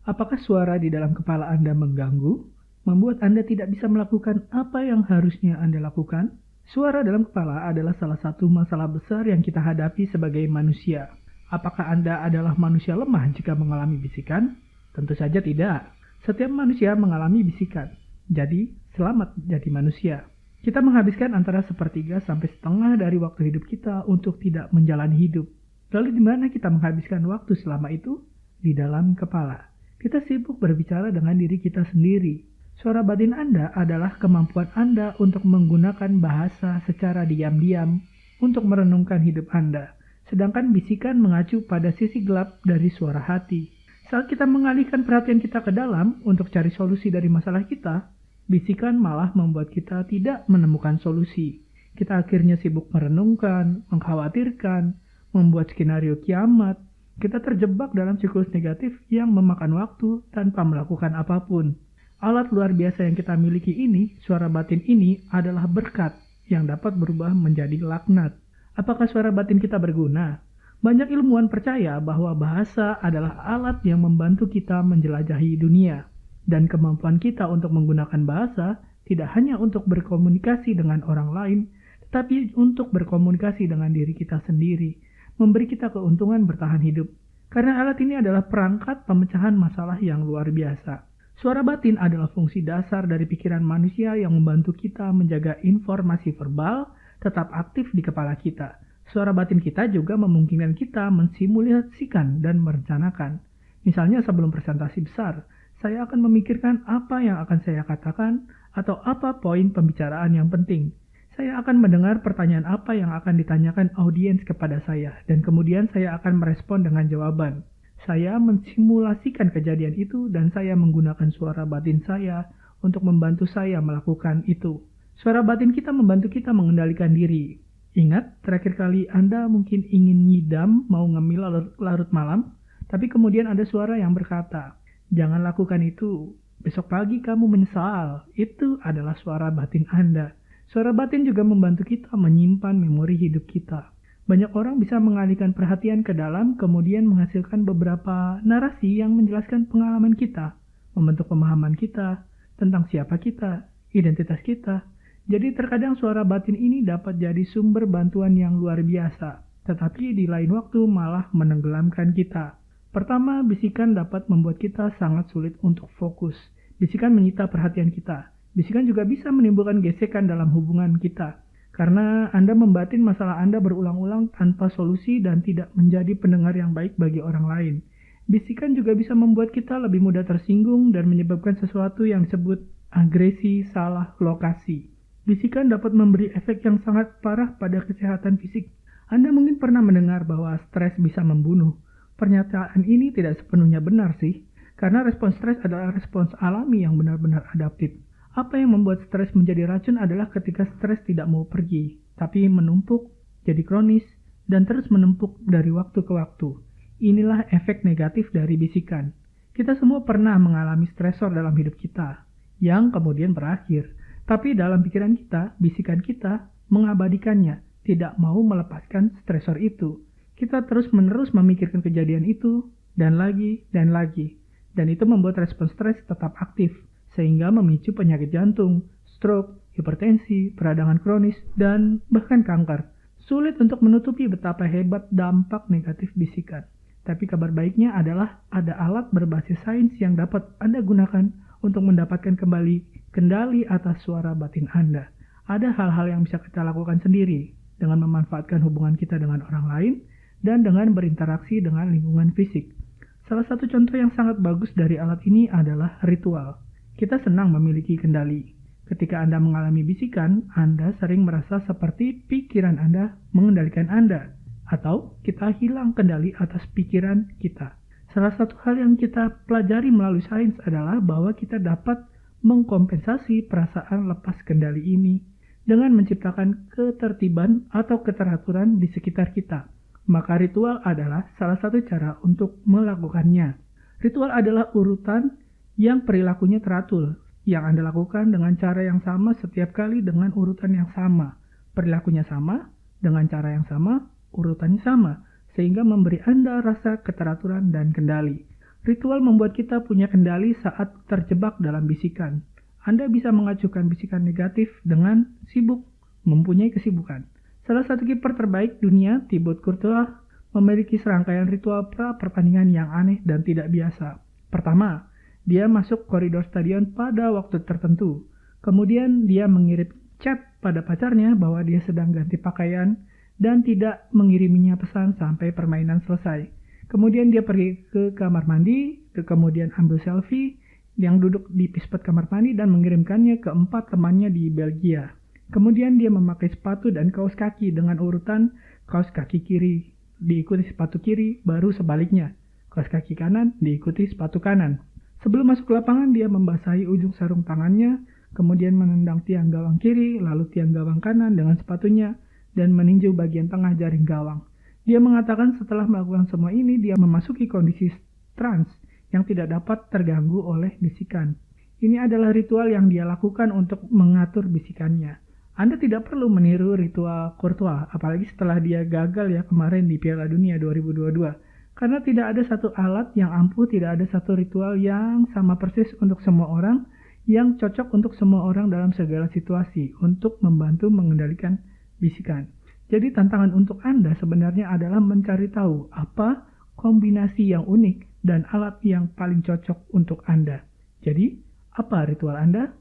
Apakah suara di dalam kepala Anda mengganggu, membuat Anda tidak bisa melakukan apa yang harusnya Anda lakukan? Suara dalam kepala adalah salah satu masalah besar yang kita hadapi sebagai manusia. Apakah Anda adalah manusia lemah jika mengalami bisikan? Tentu saja tidak. Setiap manusia mengalami bisikan. Jadi, selamat jadi manusia. Kita menghabiskan antara sepertiga sampai setengah dari waktu hidup kita untuk tidak menjalani hidup. Lalu di mana kita menghabiskan waktu selama itu? Di dalam kepala. Kita sibuk berbicara dengan diri kita sendiri. Suara batin Anda adalah kemampuan Anda untuk menggunakan bahasa secara diam-diam untuk merenungkan hidup Anda. Sedangkan bisikan mengacu pada sisi gelap dari suara hati. Saat kita mengalihkan perhatian kita ke dalam untuk cari solusi dari masalah kita, bisikan malah membuat kita tidak menemukan solusi. Kita akhirnya sibuk merenungkan, mengkhawatirkan, membuat skenario kiamat. Kita terjebak dalam siklus negatif yang memakan waktu tanpa melakukan apapun. Alat luar biasa yang kita miliki ini, suara batin ini, adalah berkat yang dapat berubah menjadi laknat. Apakah suara batin kita berguna? Banyak ilmuwan percaya bahwa bahasa adalah alat yang membantu kita menjelajahi dunia. Dan kemampuan kita untuk menggunakan bahasa tidak hanya untuk berkomunikasi dengan orang lain, tetapi untuk berkomunikasi dengan diri kita sendiri, memberi kita keuntungan bertahan hidup. Karena alat ini adalah perangkat pemecahan masalah yang luar biasa. Suara batin adalah fungsi dasar dari pikiran manusia yang membantu kita menjaga informasi verbal tetap aktif di kepala kita. Suara batin kita juga memungkinkan kita mensimulasikan dan merencanakan. Misalnya sebelum presentasi besar, saya akan memikirkan apa yang akan saya katakan atau apa poin pembicaraan yang penting. Saya akan mendengar pertanyaan apa yang akan ditanyakan audiens kepada saya, dan kemudian saya akan merespon dengan jawaban. Saya mensimulasikan kejadian itu, dan saya menggunakan suara batin saya untuk membantu saya melakukan itu. Suara batin kita membantu kita mengendalikan diri. Ingat, terakhir kali Anda mungkin ingin ngidam, mau ngemil larut malam, tapi kemudian ada suara yang berkata, "Jangan lakukan itu, besok pagi kamu menyesal." Itu adalah suara batin Anda. Suara batin juga membantu kita menyimpan memori hidup kita. Banyak orang bisa mengalihkan perhatian ke dalam, kemudian menghasilkan beberapa narasi yang menjelaskan pengalaman kita, membentuk pemahaman kita, tentang siapa kita, identitas kita. Jadi terkadang suara batin ini dapat jadi sumber bantuan yang luar biasa, tetapi di lain waktu malah menenggelamkan kita. Pertama, bisikan dapat membuat kita sangat sulit untuk fokus. Bisikan menyita perhatian kita. Bisikan juga bisa menimbulkan gesekan dalam hubungan kita, karena Anda membatin masalah Anda berulang-ulang tanpa solusi dan tidak menjadi pendengar yang baik bagi orang lain. Bisikan juga bisa membuat kita lebih mudah tersinggung dan menyebabkan sesuatu yang disebut agresi salah lokasi. Bisikan dapat memberi efek yang sangat parah pada kesehatan fisik. Anda mungkin pernah mendengar bahwa stres bisa membunuh. Pernyataan ini tidak sepenuhnya benar sih, karena respons stres adalah respons alami yang benar-benar adaptif. Apa yang membuat stres menjadi racun adalah ketika stres tidak mau pergi, tapi menumpuk, jadi kronis, dan terus menumpuk dari waktu ke waktu. Inilah efek negatif dari bisikan. Kita semua pernah mengalami stresor dalam hidup kita, yang kemudian berakhir. Tapi dalam pikiran kita, bisikan kita mengabadikannya, tidak mau melepaskan stresor itu. Kita terus-menerus memikirkan kejadian itu, dan lagi, dan lagi. Dan itu membuat respons stres tetap aktif, sehingga memicu penyakit jantung, stroke, hipertensi, peradangan kronis, dan bahkan kanker. Sulit untuk menutupi betapa hebat dampak negatif bisikan. Tapi kabar baiknya adalah ada alat berbasis sains yang dapat Anda gunakan untuk mendapatkan kembali kendali atas suara batin Anda. Ada hal-hal yang bisa kita lakukan sendiri dengan memanfaatkan hubungan kita dengan orang lain dan dengan berinteraksi dengan lingkungan fisik. Salah satu contoh yang sangat bagus dari alat ini adalah ritual. Kita senang memiliki kendali. Ketika Anda mengalami bisikan, Anda sering merasa seperti pikiran Anda mengendalikan Anda, atau kita hilang kendali atas pikiran kita. Salah satu hal yang kita pelajari melalui sains adalah bahwa kita dapat mengkompensasi perasaan lepas kendali ini dengan menciptakan ketertiban atau keteraturan di sekitar kita. Maka ritual adalah salah satu cara untuk melakukannya. Ritual adalah urutan yang perilakunya teratur, yang Anda lakukan dengan cara yang sama setiap kali dengan urutan yang sama. Perilakunya sama, dengan cara yang sama, urutannya sama, sehingga memberi Anda rasa keteraturan dan kendali. Ritual membuat kita punya kendali saat terjebak dalam bisikan. Anda bisa mengacuhkan bisikan negatif dengan sibuk, mempunyai kesibukan. Salah satu kiper terbaik dunia, Thibaut Courtois, memiliki serangkaian ritual pra-pertandingan yang aneh dan tidak biasa. Pertama, dia masuk koridor stadion pada waktu tertentu. Kemudian dia mengirim chat pada pacarnya bahwa dia sedang ganti pakaian dan tidak mengiriminya pesan sampai permainan selesai. Kemudian dia pergi ke kamar mandi, kemudian ambil selfie yang duduk di pispet kamar mandi dan mengirimkannya ke 4 temannya di Belgia. Kemudian dia memakai sepatu dan kaos kaki dengan urutan kaos kaki kiri diikuti sepatu kiri, baru sebaliknya. Kaos kaki kanan diikuti sepatu kanan. Sebelum masuk ke lapangan, dia membasahi ujung sarung tangannya, kemudian menendang tiang gawang kiri, lalu tiang gawang kanan dengan sepatunya, dan meninjau bagian tengah jaring gawang. Dia mengatakan setelah melakukan semua ini, dia memasuki kondisi trans yang tidak dapat terganggu oleh bisikan. Ini adalah ritual yang dia lakukan untuk mengatur bisikannya. Anda tidak perlu meniru ritual Courtois, apalagi setelah dia gagal ya kemarin di Piala Dunia 2022. Karena tidak ada satu alat yang ampuh, tidak ada satu ritual yang sama persis untuk semua orang, yang cocok untuk semua orang dalam segala situasi, untuk membantu mengendalikan bisikan. Jadi tantangan untuk Anda sebenarnya adalah mencari tahu apa kombinasi yang unik dan alat yang paling cocok untuk Anda. Jadi, apa ritual Anda?